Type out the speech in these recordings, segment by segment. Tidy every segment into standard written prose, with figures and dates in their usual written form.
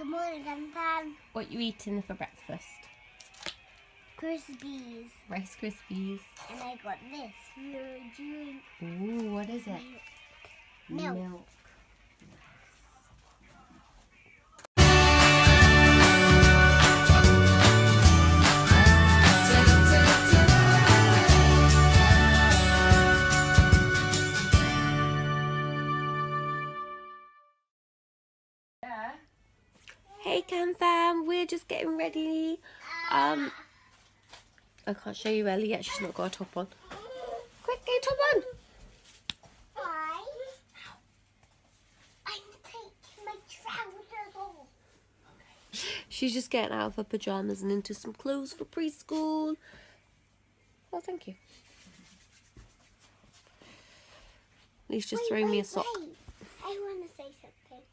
Good morning, Sam. What you eating for breakfast? Crispies. Rice Krispies. And I got this for your drink. Ooh, what is it? Milk. Hey Cam fam, we're just getting ready. I can't show you Ellie yet, she's not got a top on. Quick, get your top on! Why? I'm taking my trousers off. She's just getting out of her pyjamas and into some clothes for preschool. Oh, thank you. He's just throwing me a sock. Wait. I want to say something.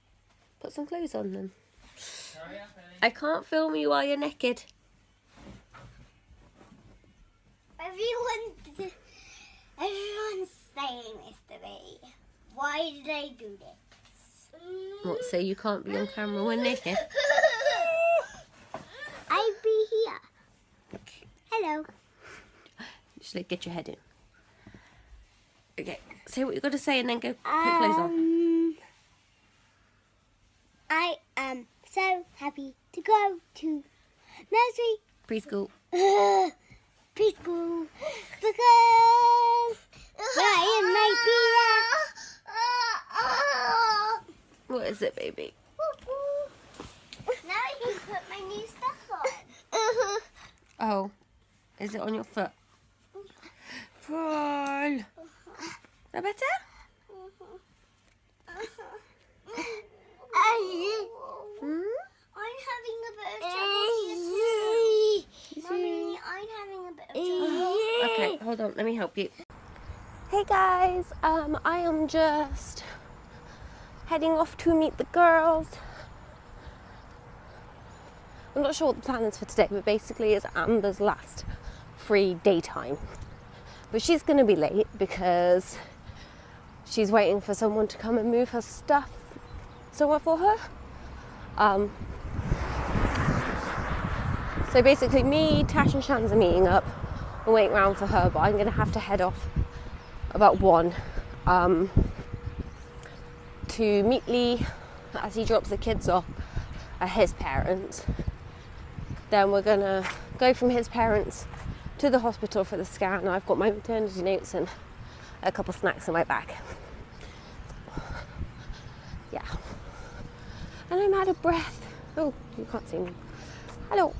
Put some clothes on then. I can't film you while you're naked. Everyone's saying this to me. Why did they do this? What, say you can't be on camera when naked? I'll be here. Hello. Just like get your head in. Okay, say what you got to say and then go put clothes on. I am so happy to go to nursery Preschool. preschool because I might What is it, baby? Now I can put my new stuff on. Oh, is it on your foot? Paul. Is that better? I'm having a bit of trouble here too. Mommy, I'm having a bit of trouble. Okay, hold on, let me help you. Hey guys, I am just heading off to meet the girls. I'm not sure what the plan is for today, but basically it's Amber's last free daytime. But she's going to be late because she's waiting for someone to come and move her stuff somewhere for her. So basically me, Tash and Shans are meeting up and waiting around for her, but I'm going to have to head off about 1 to meet Lee as he drops the kids off at his parents'. Then we're going to go from his parents' to the hospital for the scan. I've got my maternity notes and a couple snacks in my bag. Yeah. And I'm out of breath. Oh, you can't see me. Hello.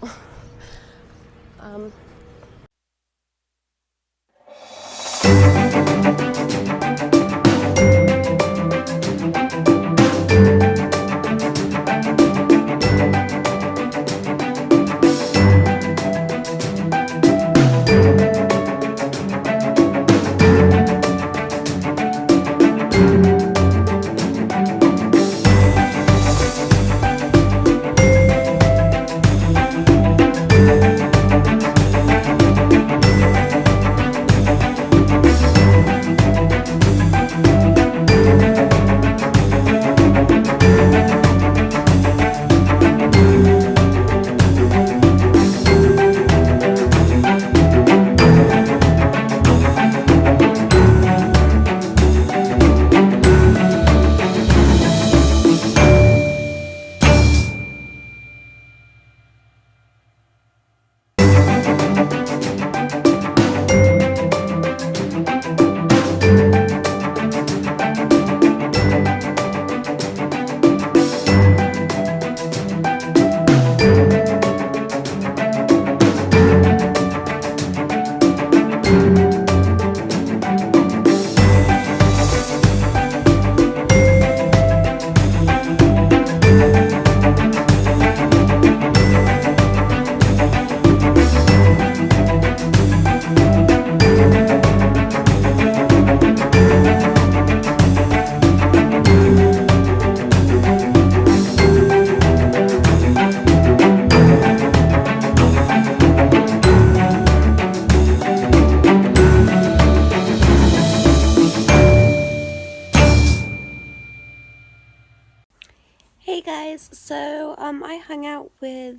guys, so I hung out with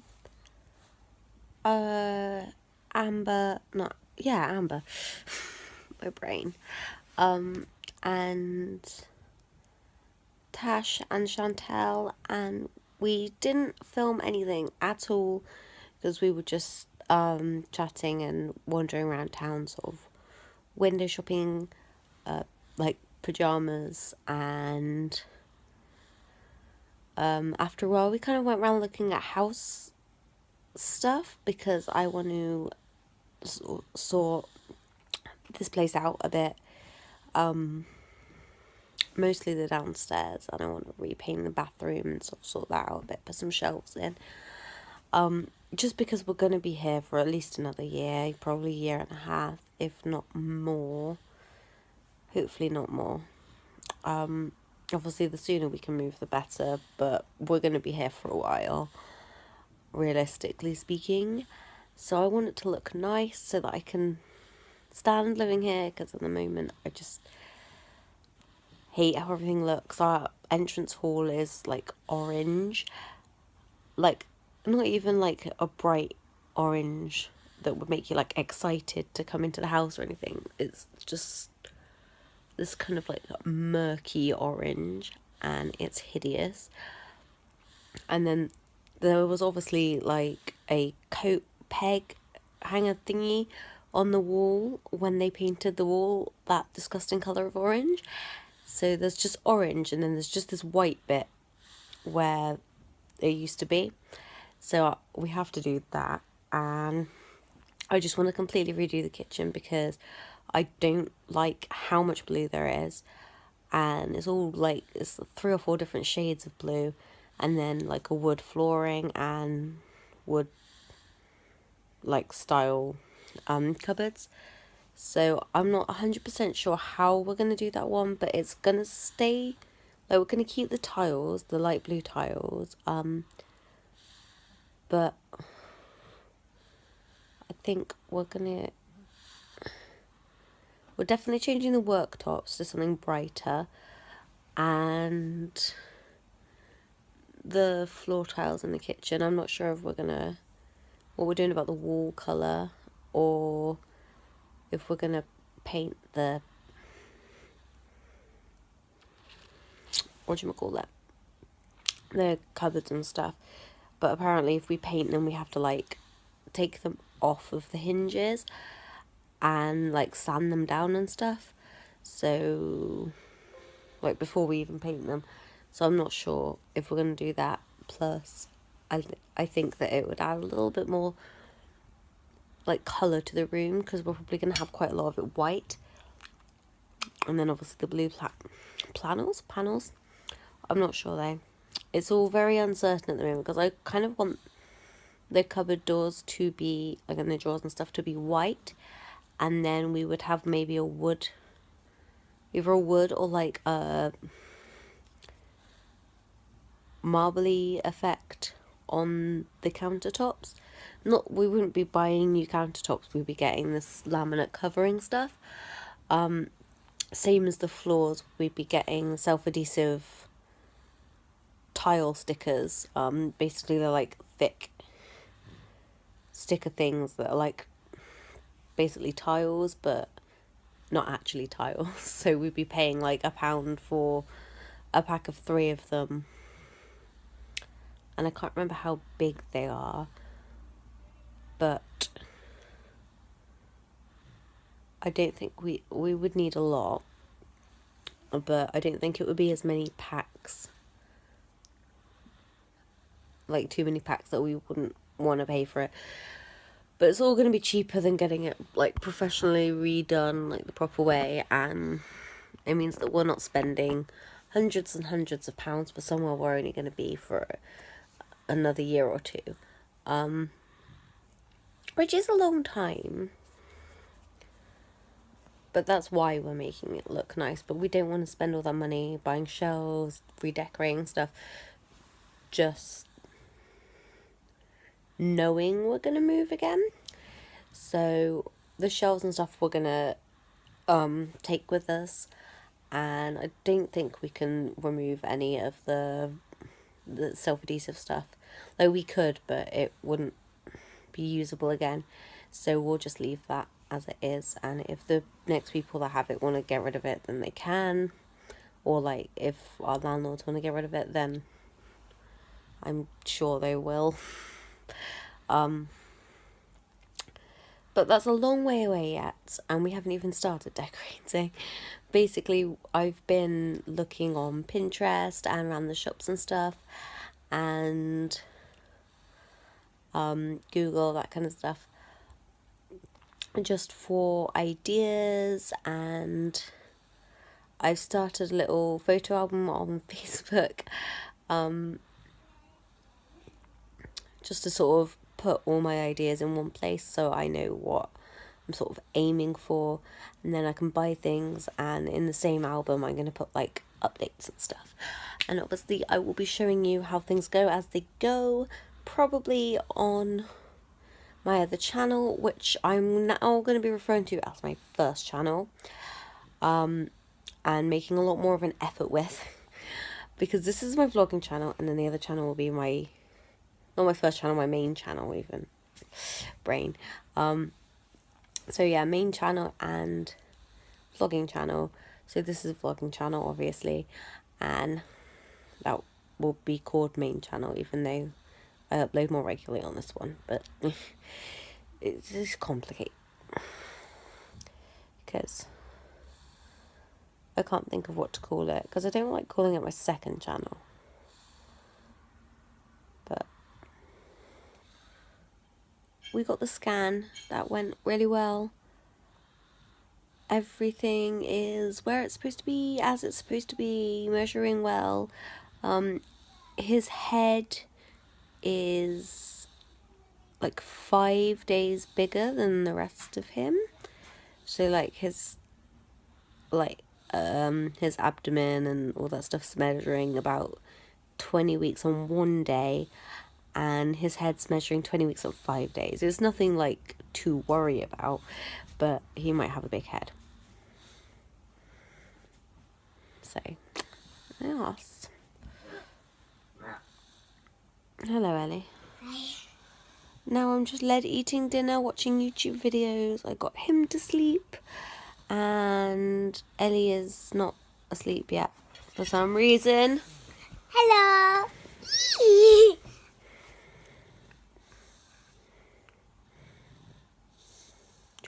Amber, Amber, my brain, and Tash and Chantel, and we didn't film anything at all because we were just chatting and wandering around town, sort of window shopping, like pajamas, and after a while we kind of went around looking at house stuff because I want to sort this place out a bit, mostly the downstairs, and I want to repaint the bathroom and sort that out a bit, put some shelves in, just because we're going to be here for at least another year, probably a year and a half, if not more, hopefully not more. Obviously the sooner we can move the better, but we're going to be here for a while, realistically speaking. So I want it to look nice so that I can stand living here, because at the moment I just hate how everything looks. Our entrance hall is like orange, like not even like a bright orange that would make you like excited to come into the house or anything. It's just this kind of like murky orange, and it's hideous. And then there was obviously like a coat peg hanger thingy on the wall when they painted the wall that disgusting colour of orange. So there's just orange, and then there's just this white bit where it used to be. So we have to do that, and I just want to completely redo the kitchen because I don't like how much blue there is, and it's all like, it's 3 or 4 different shades of blue, and then like a wood flooring and wood like style cupboards. So I'm not 100% sure how we're going to do that one, but it's going to stay, like we're going to keep the tiles, the light blue tiles, but I think we're definitely changing the worktops to something brighter, and the floor tiles in the kitchen, I'm not sure if what we're doing about the wall colour, or if we're going to paint the, the cupboards and stuff. But apparently if we paint them, we have to like take them off of the hinges and like sand them down and stuff, so like before we even paint them. So I'm not sure if we're going to do that. Plus I think that it would add a little bit more like colour to the room, because we're probably going to have quite a lot of it white, and then obviously the blue panels. I'm not sure though. It's all very uncertain at the moment, because I kind of want the cupboard doors to be, like, and the drawers and stuff to be white, and then we would have maybe a wood, either a wood or like a marbly effect on the countertops. We wouldn't be buying new countertops, we'd be getting this laminate covering stuff. Same as the floors, we'd be getting self-adhesive tile stickers. Basically they're like thick sticker things that are like basically tiles, but not actually tiles. So we'd be paying like £1 for a pack of 3 of them, and I can't remember how big they are, but I don't think we would need a lot, but I don't think it would be as many packs, like too many packs that we wouldn't want to pay for it. But it's all going to be cheaper than getting it like professionally redone like the proper way, and it means that we're not spending hundreds and hundreds of pounds for somewhere we're only going to be for another year or 2, which is a long time. But that's why we're making it look nice. But we don't want to spend all that money buying shelves, redecorating stuff, just knowing we're going to move again. So the shelves and stuff we're going to take with us, and I don't think we can remove any of the the self-adhesive stuff. Like, we could, but it wouldn't be usable again. So we'll just leave that as it is. And if the next people that have it want to get rid of it, then they can. Or, like, if our landlords want to get rid of it, then I'm sure they will. But that's a long way away yet, and we haven't even started decorating. Basically, I've been looking on Pinterest and around the shops and stuff, and Google, that kind of stuff, just for ideas. And I've started a little photo album on Facebook, just to sort of put all my ideas in one place so I know what I'm sort of aiming for, and then I can buy things, and in the same album I'm going to put like updates and stuff. And obviously I will be showing you how things go as they go, probably on my other channel, which I'm now going to be referring to as my first channel, and making a lot more of an effort with, because this is my vlogging channel, and then the other channel will be my, not my first channel, my main channel even. Brain. So yeah, main channel and vlogging channel. So this is a vlogging channel, obviously, and that will be called main channel, even though I upload more regularly on this one. But it's complicated because I can't think of what to call it, because I don't like calling it my second channel. But we got the scan, that went really well. Everything is where it's supposed to be, as it's supposed to be, measuring well. His head is like 5 days bigger than the rest of him. So like his abdomen and all that stuff's measuring about 20 weeks on one day, and his head's measuring 20 weeks on 5 days. It's nothing like to worry about, but he might have a big head. So, yes. Hello, Ellie. Hi. Now I'm just eating dinner, watching YouTube videos. I got him to sleep, and Ellie is not asleep yet for some reason. Hello. Do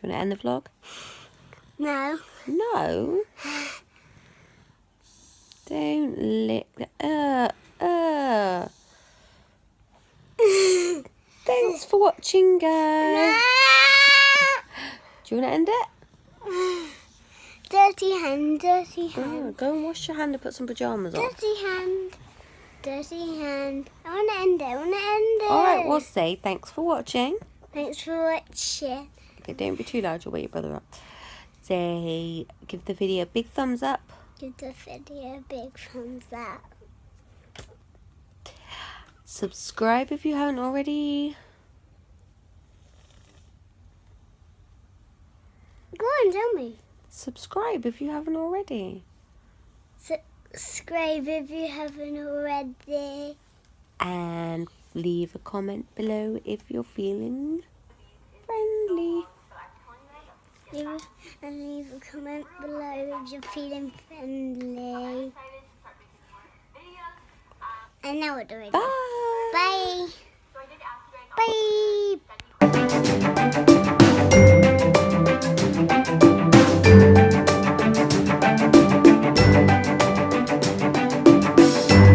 you want to end the vlog? No. No. Don't lick the... Thanks for watching, guys. Do you want to end it? Dirty hand, dirty hand. Oh, go and wash your hand and put some pajamas on. Dirty hand, dirty hand. I want to end it, I want to end it. Alright, we'll say thanks for watching. Thanks for watching. Okay, don't be too loud, you'll wake your brother up. Say, give the video a big thumbs up. Give the video a big thumbs up. Subscribe if you haven't already. Go on, tell me. Subscribe if you haven't already. Subscribe if you haven't already. And leave a comment below if you're feeling friendly. Leave a comment below if you're feeling friendly. And now what do I do? Bye. Bye. Bye.